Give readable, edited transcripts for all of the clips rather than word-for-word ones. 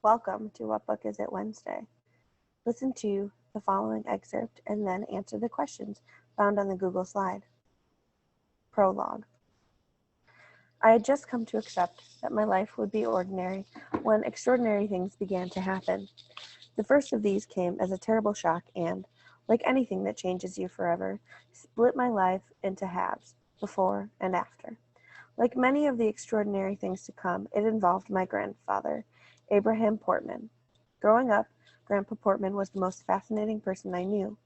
Welcome to What Book Is It Wednesday. Listen to the following excerpt and then answer the questions found on the Google slide. Prologue. I had just come to accept that my life would be ordinary when extraordinary things began to happen. The first of these came as a terrible shock and, like anything that changes you forever, split my life into halves, before and after. Like many of the extraordinary things to come, it involved my grandfather, Abraham Portman. Growing up, Grandpa Portman was the most fascinating person I knew.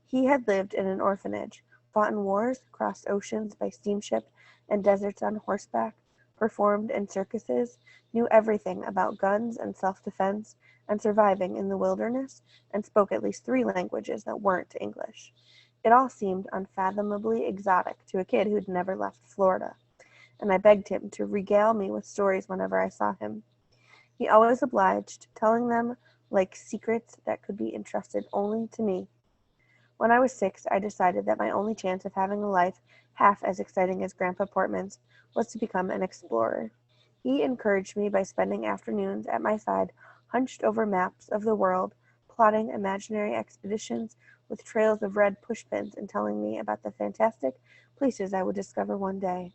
He had lived in an orphanage, fought in wars, crossed oceans by steamship and deserts on horseback, performed in circuses, knew everything about guns and self-defense and surviving in the wilderness, and spoke at least 3 languages that weren't English. It all seemed unfathomably exotic to a kid who'd never left Florida, and I begged him to regale me with stories whenever I saw him. He always obliged, telling them like secrets that could be entrusted only to me. When I was 6, I decided that my only chance of having a life half as exciting as Grandpa Portman's was to become an explorer. He encouraged me by spending afternoons at my side, hunched over maps of the world, plotting imaginary expeditions with trails of red pushpins and telling me about the fantastic places I would discover one day.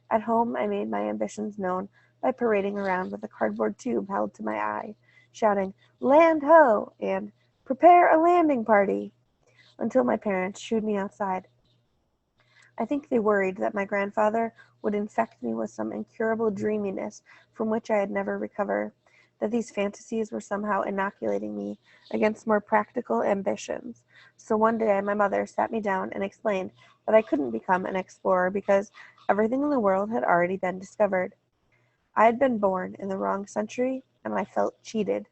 At home, I made my ambitions known by parading around with a cardboard tube held to my eye, shouting, "Land ho!" and "Prepare a landing party!" until my parents shooed me outside. I think they worried that my grandfather would infect me with some incurable dreaminess from which I had never recovered, that these fantasies were somehow inoculating me against more practical ambitions. So one day my mother sat me down and explained that I couldn't become an explorer because everything in the world had already been discovered. I had been born in the wrong century, and I felt cheated.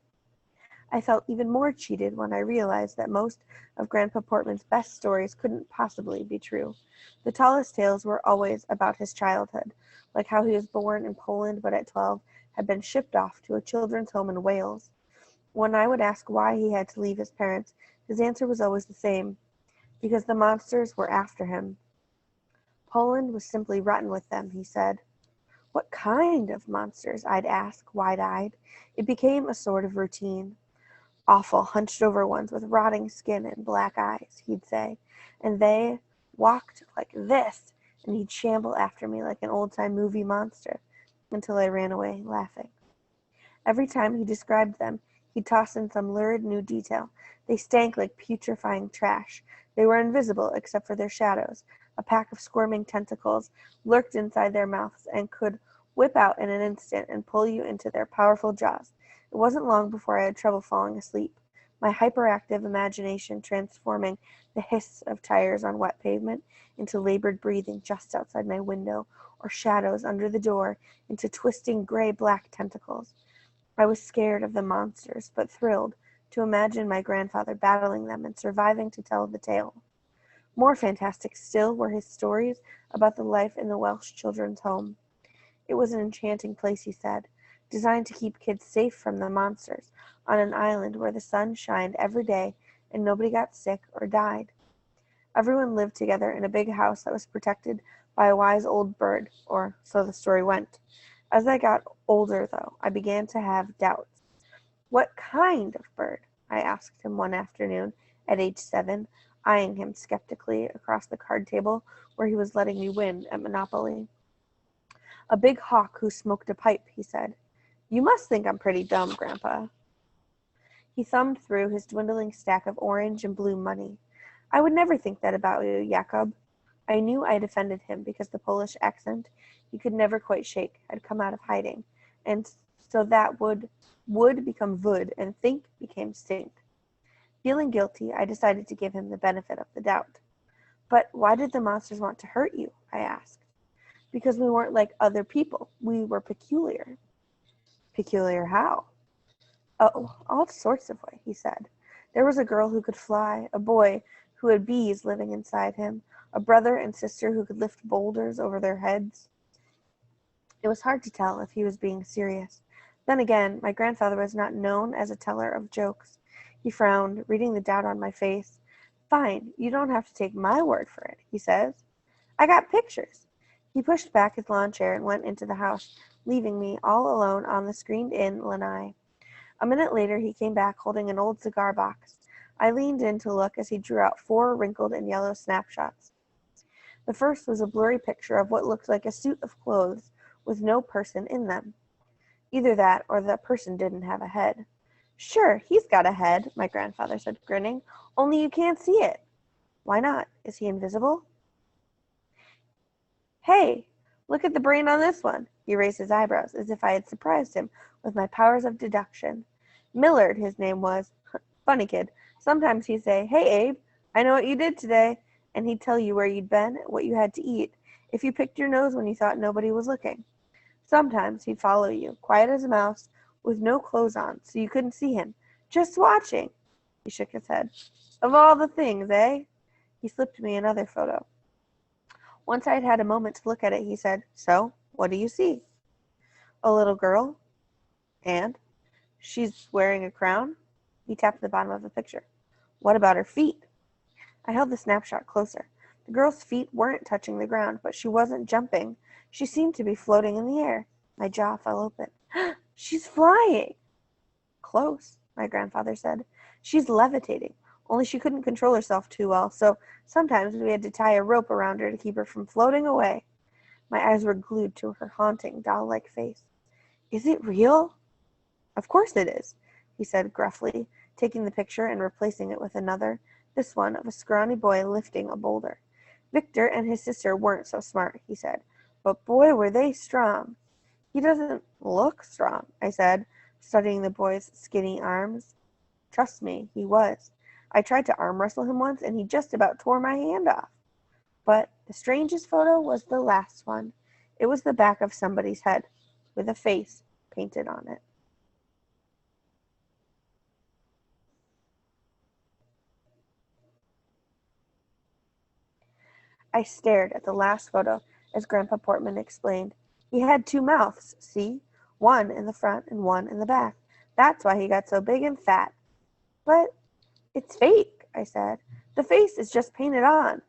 I felt even more cheated when I realized that most of Grandpa Portman's best stories couldn't possibly be true. The tallest tales were always about his childhood, like how he was born in Poland but at 12 had been shipped off to a children's home in Wales. When I would ask why he had to leave his parents, his answer was always the same: because the monsters were after him. Poland was simply rotten with them, he said. What kind of monsters? I'd ask, wide-eyed. It became a sort of routine. Awful, hunched-over ones with rotting skin and black eyes, he'd say, and they walked like this, and he'd shamble after me like an old-time movie monster until I ran away, laughing. Every time he described them, he'd toss in some lurid new detail. They stank like putrefying trash. They were invisible except for their shadows. A pack of squirming tentacles lurked inside their mouths and could whip out in an instant and pull you into their powerful jaws. It wasn't long before I had trouble falling asleep, my hyperactive imagination transforming the hiss of tires on wet pavement into labored breathing just outside my window, or shadows under the door into twisting gray-black tentacles. I was scared of the monsters, but thrilled to imagine my grandfather battling them and surviving to tell the tale. More fantastic still were his stories about the life in the Welsh children's home. It was an enchanting place, he said, designed to keep kids safe from the monsters, on an island where the sun shined every day and nobody got sick or died. Everyone lived together in a big house that was protected by a wise old bird, or so the story went. As I got older, though, I began to have doubts. What kind of bird? I asked him one afternoon at age 7, eyeing him skeptically across the card table where he was letting me win at Monopoly. A big hawk who smoked a pipe, he said. You must think I'm pretty dumb, Grandpa. He thumbed through his dwindling stack of orange and blue money. I would never think that about you, Jakob. I knew I'd offended him because the Polish accent he could never quite shake had come out of hiding, and so that would become would, and think became stink. Feeling guilty, I decided to give him the benefit of the doubt. But why did the monsters want to hurt you? I asked. Because we weren't like other people. We were peculiar. Peculiar how? Oh, all sorts of ways, he said. There was a girl who could fly, a boy who had bees living inside him, a brother and sister who could lift boulders over their heads. It was hard to tell if he was being serious. Then again, my grandfather was not known as a teller of jokes. He frowned, reading the doubt on my face. Fine, you don't have to take my word for it, he says. I got pictures. He pushed back his lawn chair and went into the house, leaving me all alone on the screened-in lanai. A minute later, he came back holding an old cigar box. I leaned in to look as he drew out 4 wrinkled and yellow snapshots. The first was a blurry picture of what looked like a suit of clothes with no person in them. Either that or the person didn't have a head. Sure, he's got a head, my grandfather said, grinning, only you can't see it. Why not? Is he invisible? Hey, look at the brain on this one. He raised his eyebrows as if I had surprised him with my powers of deduction. Millard, his name was. Funny kid. Sometimes he'd say, hey, Abe, I know what you did today. And he'd tell you where you'd been, what you had to eat, if you picked your nose when you thought nobody was looking. Sometimes he'd follow you, quiet as a mouse, with no clothes on, so you couldn't see him. Just watching. He shook his head. Of all the things, eh? He slipped me another photo. Once I had had a moment to look at it, he said, so, what do you see? A little girl. And? She's wearing a crown? He tapped the bottom of the picture. What about her feet? I held the snapshot closer. The girl's feet weren't touching the ground, but she wasn't jumping. She seemed to be floating in the air. My jaw fell open. She's flying! Close, my grandfather said. She's levitating, only she couldn't control herself too well, so sometimes we had to tie a rope around her to keep her from floating away. My eyes were glued to her haunting, doll-like face. Is it real? Of course it is, he said gruffly, taking the picture and replacing it with another, this one of a scrawny boy lifting a boulder. Victor and his sister weren't so smart, he said, but boy were they strong. He doesn't look strong, I said, studying the boy's skinny arms. Trust me, he was. I tried to arm wrestle him once, and he just about tore my hand off. But the strangest photo was the last one. It was the back of somebody's head, with a face painted on it. I stared at the last photo as Grandpa Portman explained. He had 2 mouths, see? One in the front and one in the back. That's why he got so big and fat. But it's fake, I said. The face is just painted on.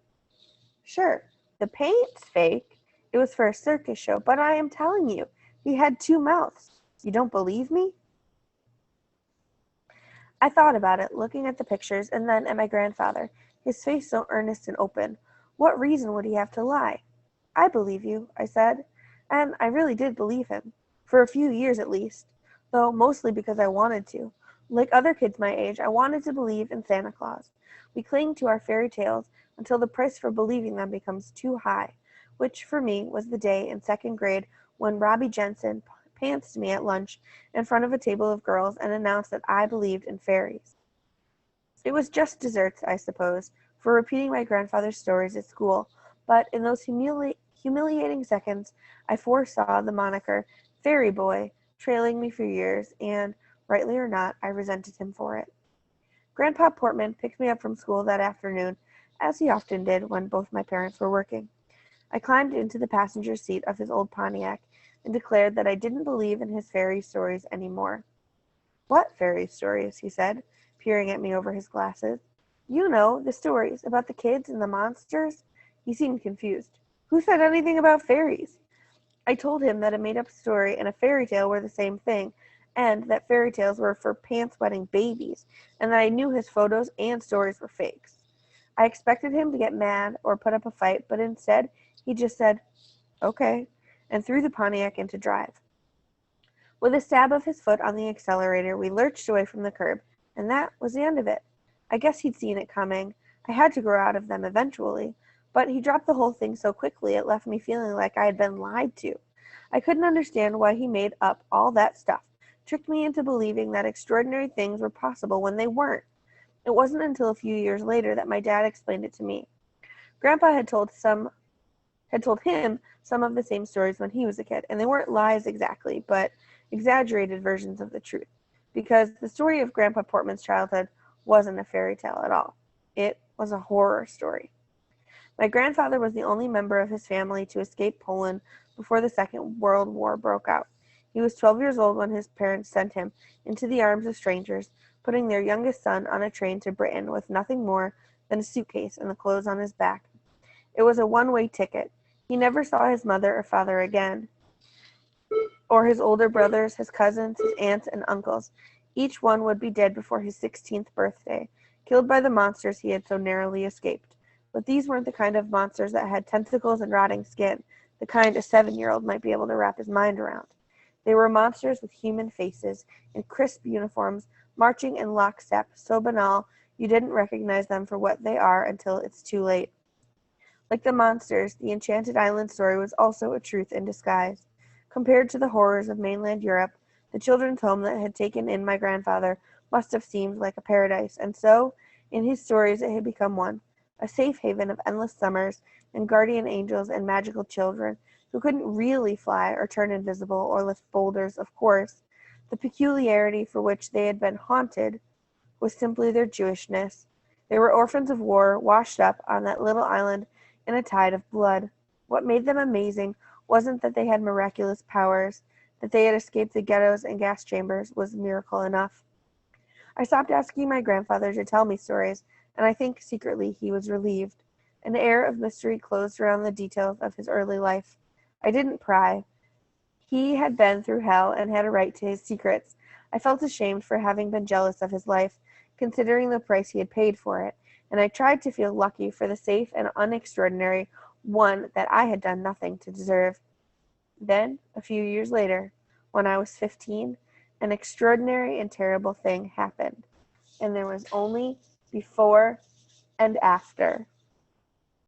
Sure, the paint's fake. It was for a circus show, but I am telling you, he had 2 mouths. You don't believe me? I thought about it, looking at the pictures and then at my grandfather, his face so earnest and open. What reason would he have to lie? I believe you, I said, and I really did believe him, for a few years at least, though mostly because I wanted to. Like other kids my age, I wanted to believe in Santa Claus. We cling to our fairy tales until the price for believing them becomes too high, which for me was the day in 2nd grade when Robbie Jensen pantsed me at lunch in front of a table of girls and announced that I believed in fairies. It was just desserts, I suppose, for repeating my grandfather's stories at school, but in those humiliating seconds, I foresaw the moniker Fairy Boy trailing me for years, and, rightly or not, I resented him for it. Grandpa Portman picked me up from school that afternoon, as he often did when both my parents were working. I climbed into the passenger seat of his old Pontiac and declared that I didn't believe in his fairy stories anymore. What fairy stories? He said, peering at me over his glasses. You know, the stories about the kids and the monsters. He seemed confused. Who said anything about fairies? I told him that a made-up story and a fairy tale were the same thing, and that fairy tales were for pants-wetting babies, and that I knew his photos and stories were fakes. I expected him to get mad or put up a fight, but instead, he just said, okay, and threw the Pontiac into drive. With a stab of his foot on the accelerator, we lurched away from the curb, and that was the end of it. I guess he'd seen it coming. I had to grow out of them eventually, but he dropped the whole thing so quickly it left me feeling like I had been lied to. I couldn't understand why he made up all that stuff, tricked me into believing that extraordinary things were possible when they weren't. It wasn't until a few years later that my dad explained it to me. Grandpa had told him some of the same stories when he was a kid, and they weren't lies exactly, but exaggerated versions of the truth, because the story of Grandpa Portman's childhood wasn't a fairy tale at all. It was a horror story. My grandfather was the only member of his family to escape Poland before the Second World War broke out. He was 12 years old when his parents sent him into the arms of strangers, putting their youngest son on a train to Britain with nothing more than a suitcase and the clothes on his back. It was a one-way ticket. He never saw his mother or father again, or his older brothers, his cousins, his aunts, and uncles. Each one would be dead before his 16th birthday, killed by the monsters he had so narrowly escaped. But these weren't the kind of monsters that had tentacles and rotting skin, the kind a 7-year-old might be able to wrap his mind around. They were monsters with human faces, in crisp uniforms, marching in lockstep, so banal you didn't recognize them for what they are until it's too late. Like the monsters, the Enchanted Island story was also a truth in disguise. Compared to the horrors of mainland Europe, the children's home that had taken in my grandfather must have seemed like a paradise, and so, in his stories, it had become one, a safe haven of endless summers and guardian angels and magical children who couldn't really fly or turn invisible or lift boulders, of course. The peculiarity for which they had been haunted was simply their Jewishness. They were orphans of war, washed up on that little island in a tide of blood. What made them amazing wasn't that they had miraculous powers. That they had escaped the ghettos and gas chambers was a miracle enough. I stopped asking my grandfather to tell me stories, and I think secretly he was relieved. An air of mystery closed around the details of his early life. I didn't pry. He had been through hell and had a right to his secrets. I felt ashamed for having been jealous of his life, considering the price he had paid for it, and I tried to feel lucky for the safe and unextraordinary one that I had done nothing to deserve. Then, a few years later, when I was 15, an extraordinary and terrible thing happened, and there was only before and after.